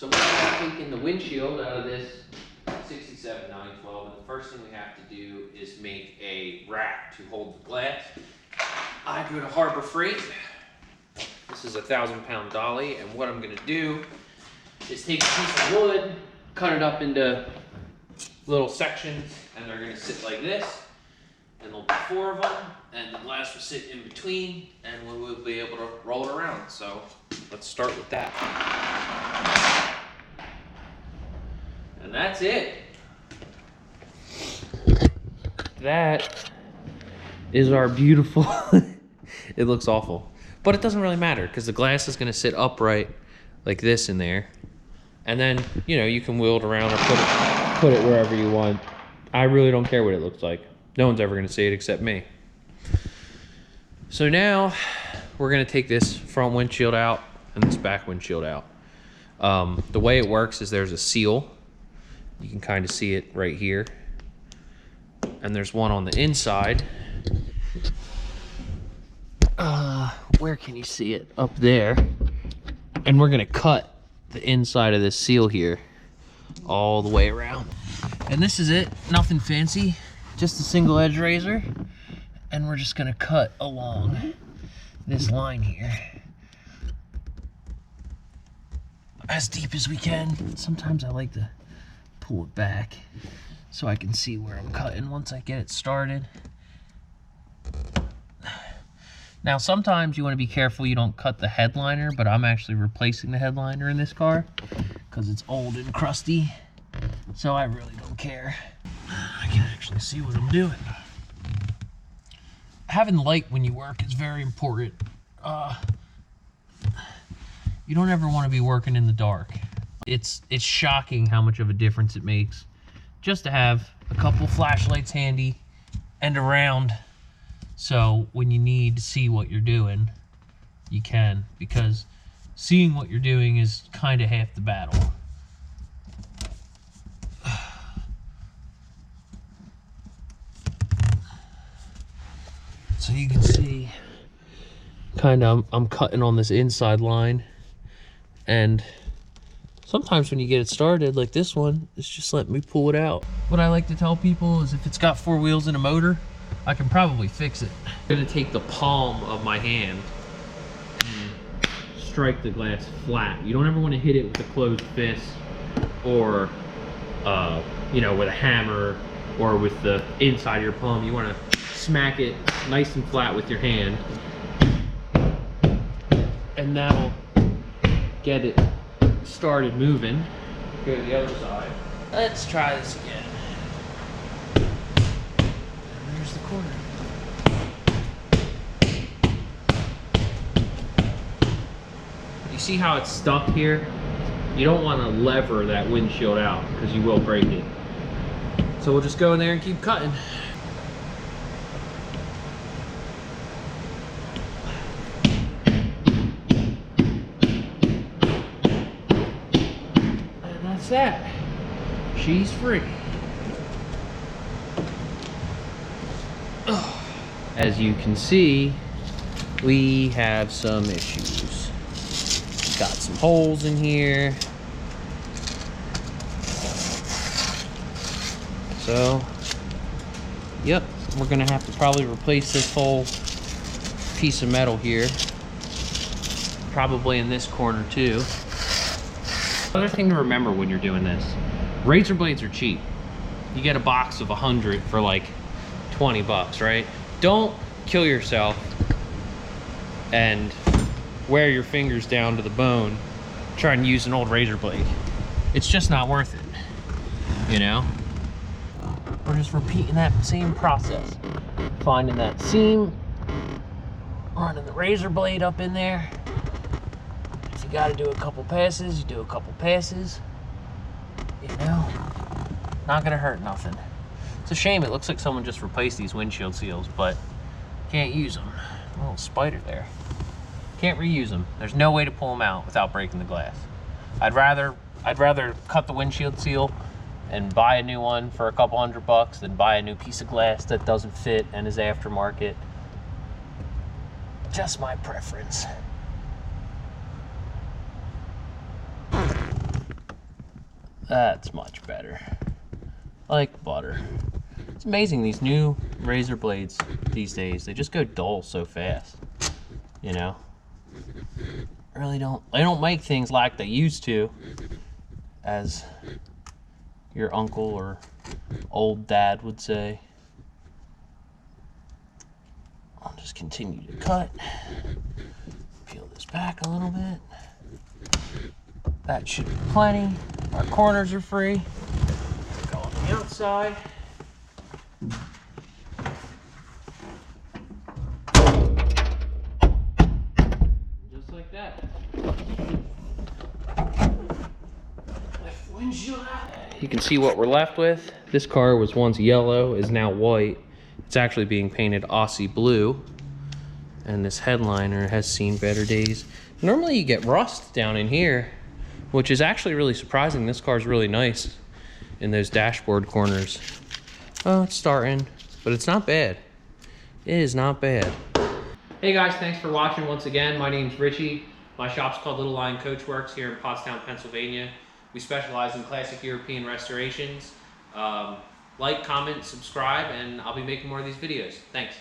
So we're taking the windshield out of this 67 912, and the first thing we have to do is make a rack to hold the glass. I go to Harbor Freight. This is a 1,000-pound dolly, and what I'm gonna do is take a piece of wood, cut it up into little sections, and they're gonna sit like this, and there'll be 4 of them, and the glass will sit in between, and we will be able to roll it around. So let's start with that. And that's it. That is our beautiful, it looks awful, but it doesn't really matter because the glass is gonna sit upright like this in there. And then, you know, you can wheel it around or put it wherever you want. I really don't care what it looks like. No one's ever gonna see it except me. So now we're gonna take this front windshield out and this back windshield out. The way it works is there's a seal. You can kind of see it right here. And there's one on the inside. Where can you see it? Up there. And we're gonna cut the inside of this seal here all the way around. And this is it, nothing fancy, just a single edge razor. And we're just gonna cut along this line here as deep as we can. Sometimes I like to pull it back so I can see where I'm cutting once I get it started. Now sometimes you want to be careful you don't cut the headliner, but I'm actually replacing the headliner in this car because it's old and crusty, so I really don't care. I can actually see what I'm doing. Having light when you work is very important. You don't ever want to be working in the dark. It's shocking how much of a difference it makes just to have a couple flashlights handy and around, so when you need to see what you're doing, you can, because seeing what you're doing is kind of half the battle. So you can see kind of I'm cutting on this inside line, and sometimes when you get it started like this one, it's just letting me pull it out. What I like to tell people is if it's got 4 wheels and a motor, I can probably fix it. I'm gonna take the palm of my hand and strike the glass flat. You don't ever want to hit it with a closed fist or you know, with a hammer or with the inside of your palm. You want to smack it nice and flat with your hand, and that'll get it started moving. Go to the other side. Let's try this again. And there's the corner. You see how it's stuck here? You don't want to lever that windshield out because you will break it. So we'll just go in there and keep cutting. That she's free. As you can see, we have some issues. Got some holes in here. So, yep, we're gonna have to probably replace this whole piece of metal here. Probably in this corner too. Another thing to remember when you're doing this, razor blades are cheap. You get a box of 100 for like 20 bucks, right? Don't kill yourself and wear your fingers down to the bone trying to use an old razor blade. It's just not worth it, you know? We're just repeating that same process. Finding that seam, running the razor blade up in there. You got to do a couple passes, you do a couple passes, you know, not gonna hurt nothing. It's a shame, it looks like someone just replaced these windshield seals, but can't use them. A little spider there. Can't reuse them. There's no way to pull them out without breaking the glass. I'd rather cut the windshield seal and buy a new one for a couple $100 than buy a new piece of glass that doesn't fit and is aftermarket. Just my preference. That's much better. Like butter. It's amazing, these new razor blades these days, they just go dull so fast, you know? Really they don't make things like they used to, as your uncle or old dad would say. I'll just continue to cut. Peel this back a little bit. That should be plenty. Our corners are free. Go on the outside. Just like that. Lift windshield out. You can see what we're left with. This car was once yellow, is now white. It's actually being painted Aussie blue. And this headliner has seen better days. Normally you get rust down in here, which is actually really surprising. This car's really nice in those dashboard corners. Oh, it's starting, but it's not bad. It is not bad. Hey guys, thanks for watching once again. My name's Richie. My shop's called Little Lion Coachworks here in Pottstown, Pennsylvania. We specialize in classic European restorations. Like, comment, subscribe, and I'll be making more of these videos. Thanks.